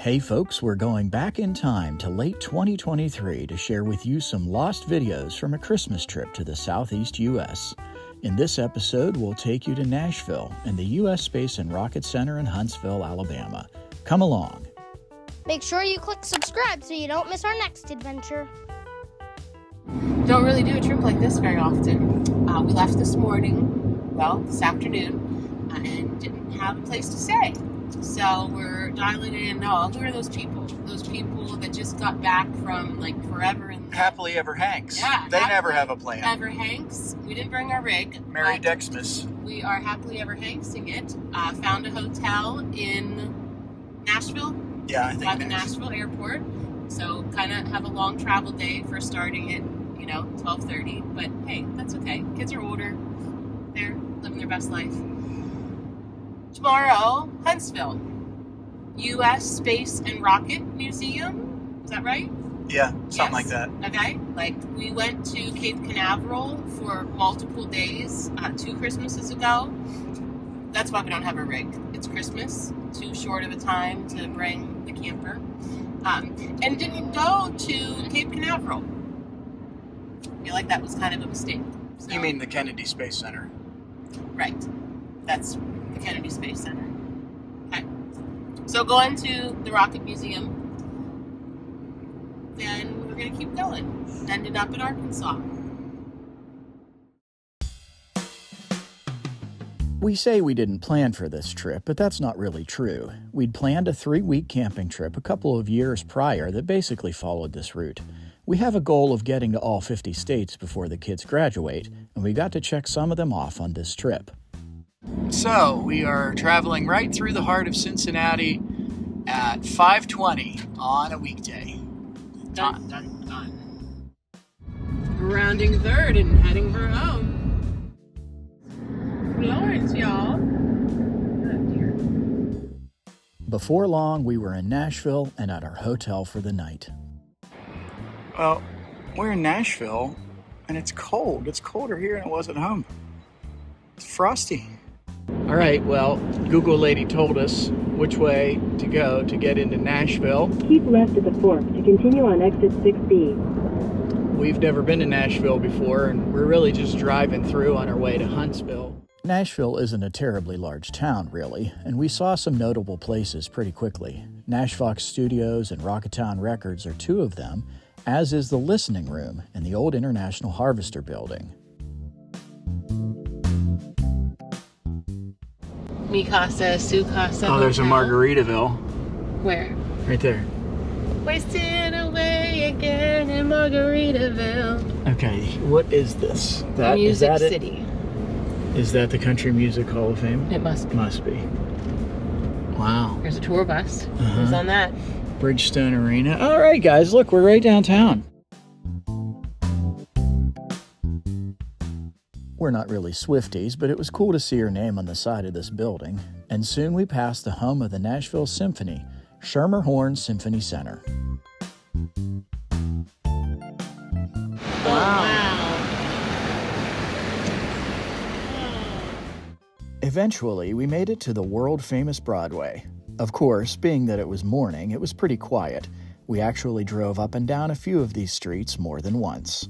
Hey folks, we're going back in time to late 2023 to share with you some lost videos from a Christmas trip to the Southeast U.S. In this episode, we'll take you to Nashville and the U.S. Space and Rocket Center in Huntsville, Alabama. Come along. Make sure you click subscribe so you don't miss our next adventure. Don't really do a trip like this very often. We left this afternoon, and didn't have a place to stay. So we're dialing in. Oh, who are those people? Those people that just got back from forever and Happily Ever Hanks. Yeah, They never have a plan. Ever Hanks. We didn't bring our rig. Merry Dexmas. We are happily ever Hanksing it. Found a hotel in Nashville. Yeah, I By the Nashville airport. So kind of have a long travel day for starting at 12:30. But hey, that's okay. Kids are older. They're living their best life. Tomorrow, Huntsville, U.S. Space and Rocket Museum. Is that right? Yeah, something like Yes. that. Okay. We went to Cape Canaveral for multiple days 2 Christmases ago. That's why we don't have a rig. It's Christmas. Too short of a time to bring the camper. And didn't go to Cape Canaveral. I feel like that was kind of a mistake. So, You mean the Kennedy Space Center? right. That's the Kennedy Space Center. Okay. So going to the Rocket Museum. Then we're going to keep going. Ended up in Arkansas. We say we didn't plan for this trip, but that's not really true. We'd planned a 3-week camping trip a couple of years prior that basically followed this route. We have a goal of getting to all 50 states before the kids graduate, and we got to check some of them off on this trip. So, we are traveling right through the heart of Cincinnati at 5:20 on a weekday. Dun, dun, dun. Rounding third and heading for home. Florence, y'all. Oh, dear. Before long, we were in Nashville and at our hotel for the night. Well, we're in Nashville, and it's cold. It's colder here than it was at home. It's frosty. All right, well, Google lady told us which way to go to get into Nashville. Keep left at the fork to continue on exit 6B. We've never been to Nashville before, and we're really just driving through on our way to Huntsville. Nashville isn't a terribly large town, really, and we saw some notable places pretty quickly. Nashfox Studios and Rocketown Records are 2 of them, as is the Listening Room in the old International Harvester building. Mi casa, su casa. Oh, there's a hotel. Margaritaville. Where? Right there. Wasting away again in Margaritaville. Okay, what is this? Music is that City. Is that the Country Music Hall of Fame? It must be. Must be. Wow. There's a tour bus. Uh-huh. Who's on that? Bridgestone Arena. All right, guys, look, we're right downtown. We're not really Swifties, but it was cool to see her name on the side of this building. And soon we passed the home of the Nashville Symphony, Schermerhorn Symphony Center. Wow. Eventually, we made it to the world-famous Broadway. Of course, being that it was morning, it was pretty quiet. We actually drove up and down a few of these streets more than once.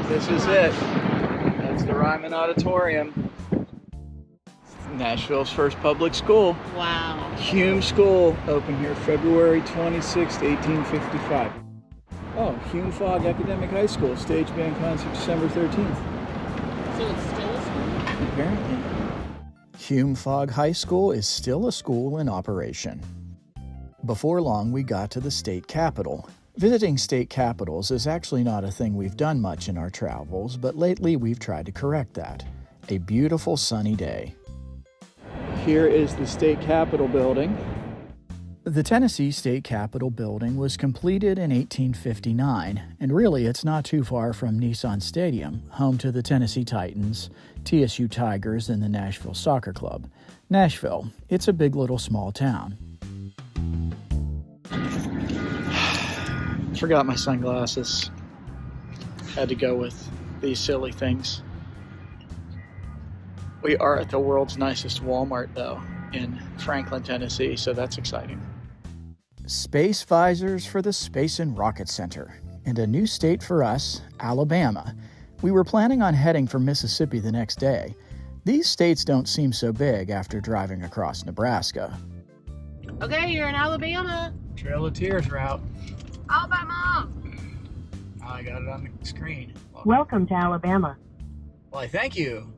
This is it. That's the Ryman Auditorium. Nashville's first public school. Wow. Hume School, opened here February 26, 1855. Oh, Hume Fogg Academic High School, stage band concert December 13th. So it's still a school? Apparently. Hume Fogg High School is still a school in operation. Before long, we got to the state capitol. Visiting state capitals is actually not a thing we've done much in our travels, but lately we've tried to correct that. A beautiful sunny day. Here is the state capitol building. The Tennessee State Capitol building was completed in 1859, and really it's not too far from Nissan Stadium, home to the Tennessee Titans, TSU Tigers, and the Nashville Soccer Club. Nashville, it's a big little small town. Forgot my sunglasses. Had to go with these silly things. We are at the world's nicest Walmart, though, in Franklin, Tennessee, so that's exciting. Space visors for the Space and Rocket Center, and a new state for us, Alabama. We were planning on heading for Mississippi the next day. These states don't seem so big after driving across Nebraska. Okay, you're in Alabama. Trail of Tears route. Alabama. Oh, I got it on the screen. Welcome to Alabama. Why, thank you.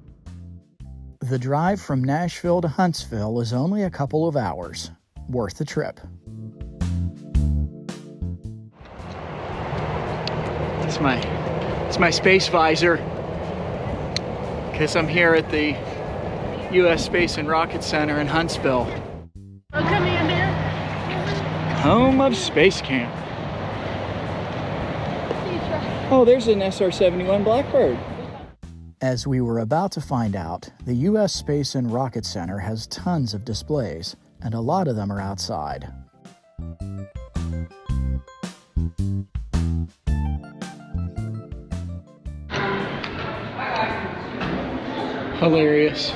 The drive from Nashville to Huntsville is only a couple of hours. Worth the trip. It's my space visor. Because I'm here at the U.S. Space and Rocket Center in Huntsville. Oh, Commander. Home of Space Camp. Oh, there's an SR-71 Blackbird. As we were about to find out, the U.S. Space and Rocket Center has tons of displays, and a lot of them are outside. Hilarious.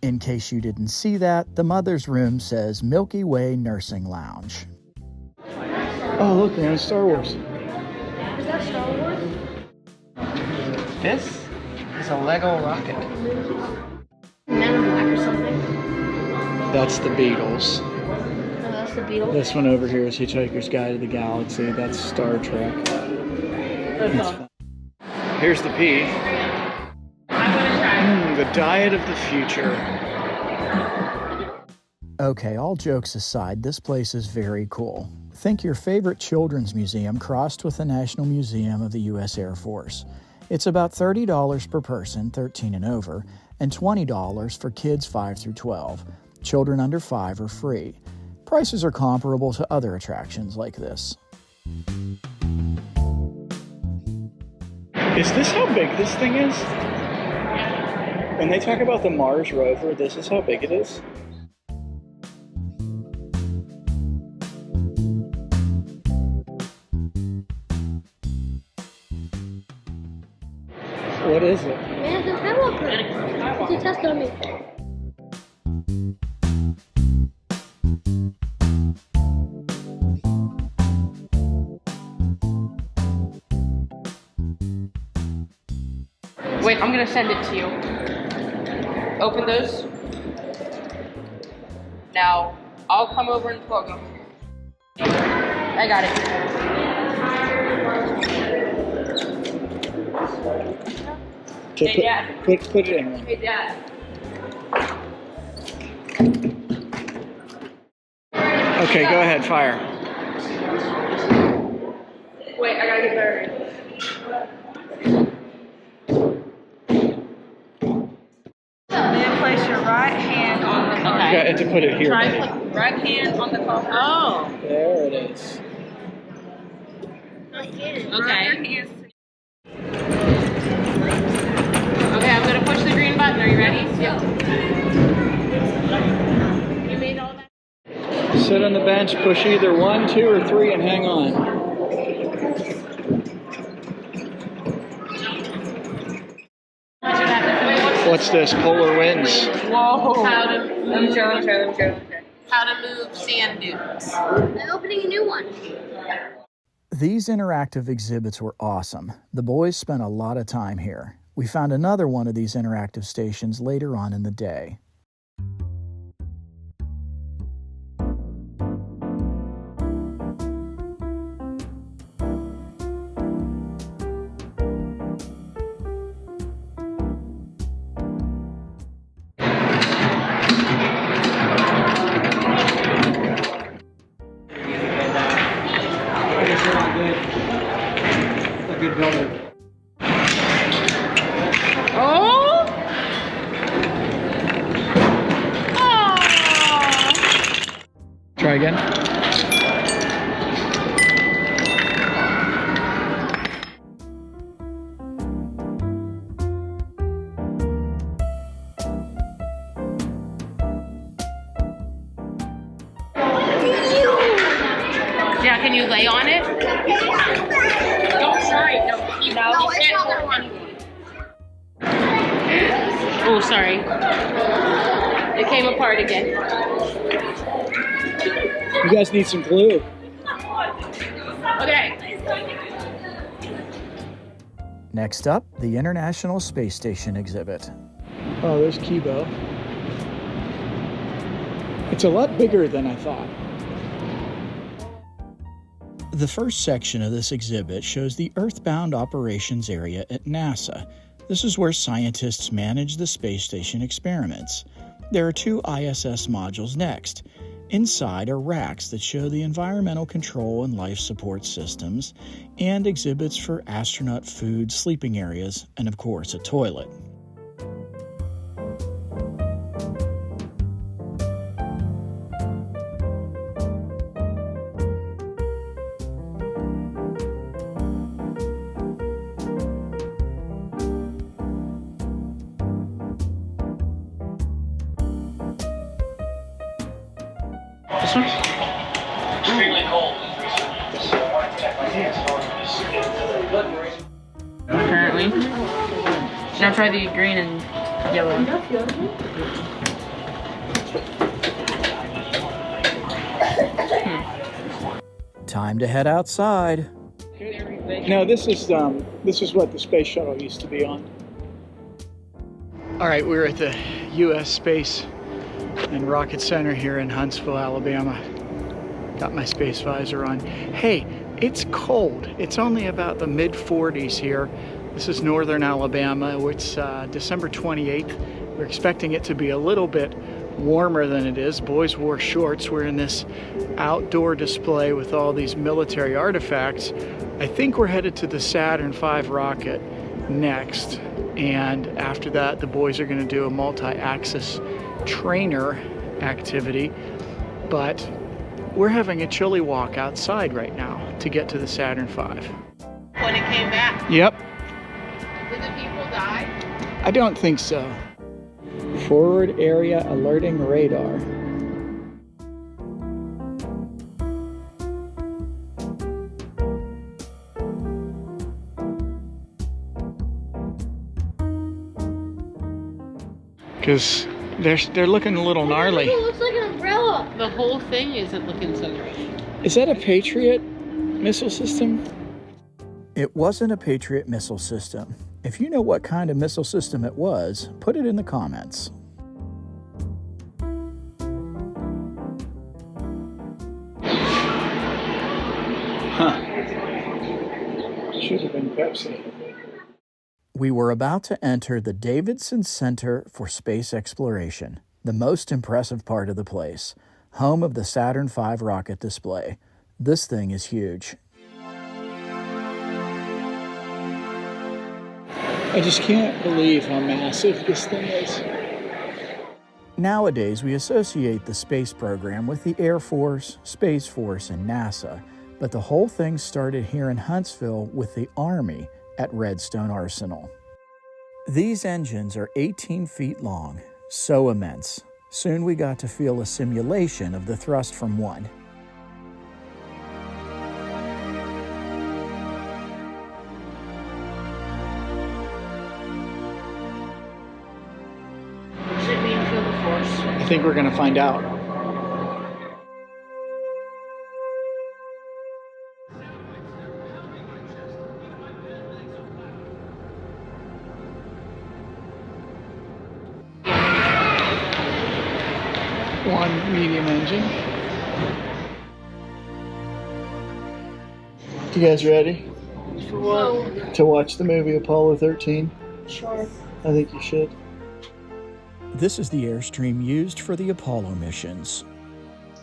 In case you didn't see that, the mother's room says Milky Way Nursing Lounge. Oh, look, they're on Star Wars. Is that Star Wars? This is a Lego rocket. Men in Black or something? That's the Beatles. Oh, that's the Beatles. This one over here is Hitchhiker's Guide to the Galaxy. That's Star Trek. It's fun. Here's the P. The diet of the future. Okay, all jokes aside, this place is very cool. Think your favorite children's museum crossed with the National Museum of the U.S. Air Force. It's about $30 per person, 13 and over, and $20 for kids 5 through 12. Children under 5 are free. Prices are comparable to other attractions like this. Is this how big this thing is? When they talk about the Mars rover, this is how big it is? What is it? Man, it's a Skywalker. It's a test on me. Wait, I'm gonna send it to you. Open those. Now, I'll come over and plug them. I got it. Okay, Hey, Dad. Put it in. Hey, Dad. Okay, go ahead, fire. Wait, I gotta get buried. Then place your right hand on the card. You got to put it here. Try buddy. put right hand on the card. Oh. There it is. Okay. Okay, I'm gonna push the green button. Are you ready? Yep. You made all that? Sit on the bench, push either 1, 2, or 3, and hang on. What's this? Polar winds. Whoa. Let me show. How to move sand dunes. I'm opening a new one. These interactive exhibits were awesome. The boys spent a lot of time here. We found another one of these interactive stations later on in the day. A good builder. Oh! Try again. Yeah, can you lay on it? Don't try it. No, you can't hold anything. Oh, sorry. It came apart again. You guys need some glue. Okay. Next up, the International Space Station exhibit. Oh, there's Kibo. It's a lot bigger than I thought. The first section of this exhibit shows the Earthbound Operations Area at NASA. This is where scientists manage the space station experiments. There are 2 ISS modules next. Inside are racks that show the environmental control and life support systems, and exhibits for astronaut food, sleeping areas, and of course a toilet. This one? Extremely cold. Apparently. Now try the green and yellow. Time to head outside. No, this is what the space shuttle used to be on. All right, we're at the U.S. Space and Rocket Center here in Huntsville, Alabama. Got my space visor on. Hey, it's cold. It's only about the mid-40s here. This is northern Alabama. It's December 28th. We're expecting it to be a little bit warmer than it is. Boys wore shorts. We're in this outdoor display with all these military artifacts. I think we're headed to the Saturn V rocket next. And after that, the boys are going to do a multi-axis trainer activity. But we're having a chilly walk outside right now to get to the Saturn V. When it came back, Yep. did the people die? I don't think so. Forward area alerting radar. Because they're looking a little gnarly. It looks like an umbrella. The whole thing isn't looking so great. Is that a Patriot missile system? It wasn't a Patriot missile system. If you know what kind of missile system it was, put it in the comments. Huh. Should have been Pepsi. We were about to enter the Davidson Center for Space Exploration, the most impressive part of the place, home of the Saturn V rocket display. This thing is huge. I just can't believe how massive this thing is. Nowadays, we associate the space program with the Air Force, Space Force, and NASA, but the whole thing started here in Huntsville with the Army at Redstone Arsenal. These engines are 18 feet long, so immense. Soon we got to feel a simulation of the thrust from one. Does it mean feel the force? I think we're going to find out. One medium engine. You guys ready For what? to watch the movie Apollo 13? Sure. I think you should. This is the airstream used for the Apollo missions.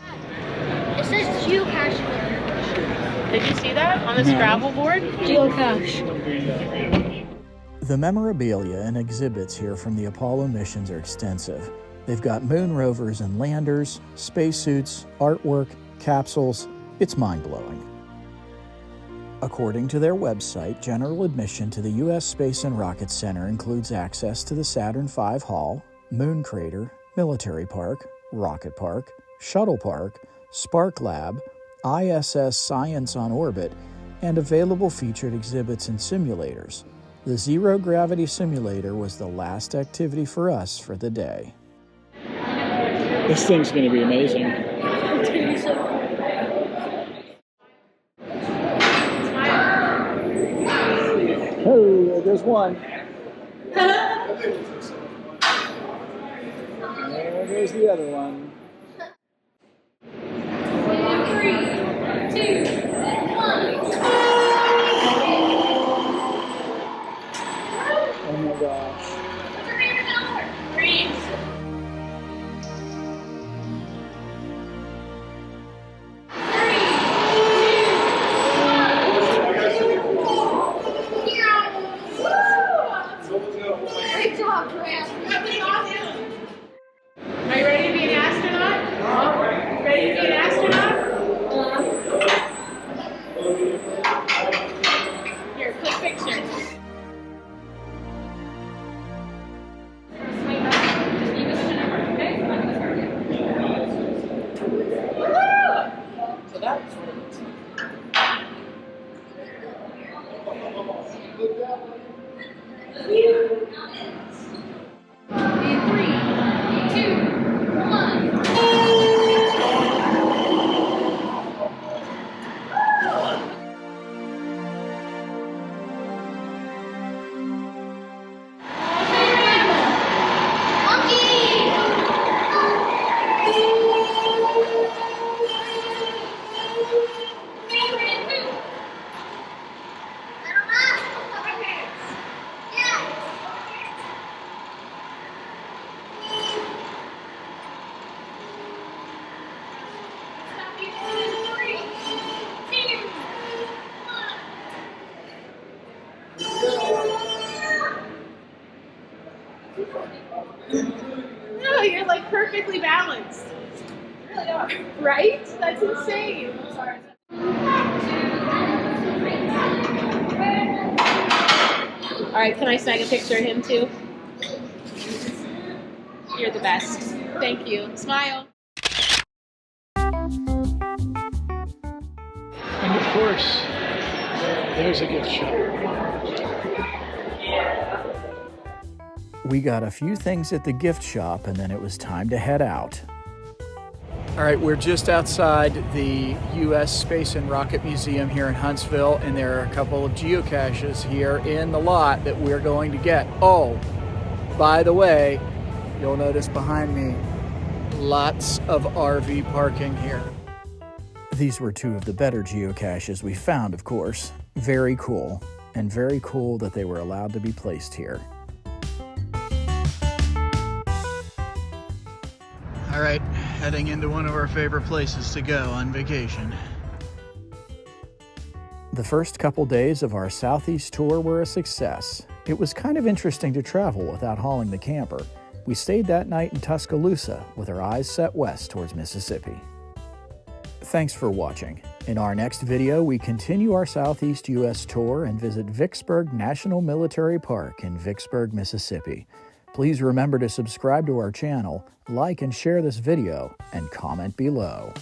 It says geocache there. Did you see that on the No. Scrabble board? Geocache. The memorabilia and exhibits here from the Apollo missions are extensive. They've got moon rovers and landers, spacesuits, artwork, capsules. It's mind-blowing. According to their website, general admission to the U.S. Space and Rocket Center includes access to the Saturn V Hall, Moon Crater, Military Park, Rocket Park, Shuttle Park, Spark Lab, ISS Science on Orbit, and available featured exhibits and simulators. The zero gravity simulator was the last activity for us for the day. This thing's going to be amazing. It's going to be so cool. Oh, there's one. There goes the other one. 3, 2, 1. Oh my gosh. What's your favorite color? Green. Great job, Grant. That was awesome. Are you ready to be an astronaut? Ready to be an astronaut? Here, quick picture. So that's No, you're like perfectly balanced. Really are. Right? That's insane. I'm sorry. All right, can I snag a picture of him too? You're the best. Thank you. Smile. And of course, there's a gift shop. We got a few things at the gift shop and then it was time to head out. All right, we're just outside the U.S. Space and Rocket Museum here in Huntsville, and there are a couple of geocaches here in the lot that we're going to get. Oh, by the way, you'll notice behind me, lots of RV parking here. These were two of the better geocaches we found, of course. Very cool, and very cool that they were allowed to be placed here. All right, heading into one of our favorite places to go on vacation. The first couple days of our Southeast tour were a success. It was kind of interesting to travel without hauling the camper. We stayed that night in Tuscaloosa with our eyes set west towards Mississippi. Thanks for watching. In our next video, we continue our Southeast U.S. tour and visit Vicksburg National Military Park in Vicksburg, Mississippi. Please remember to subscribe to our channel, like and share this video, and comment below.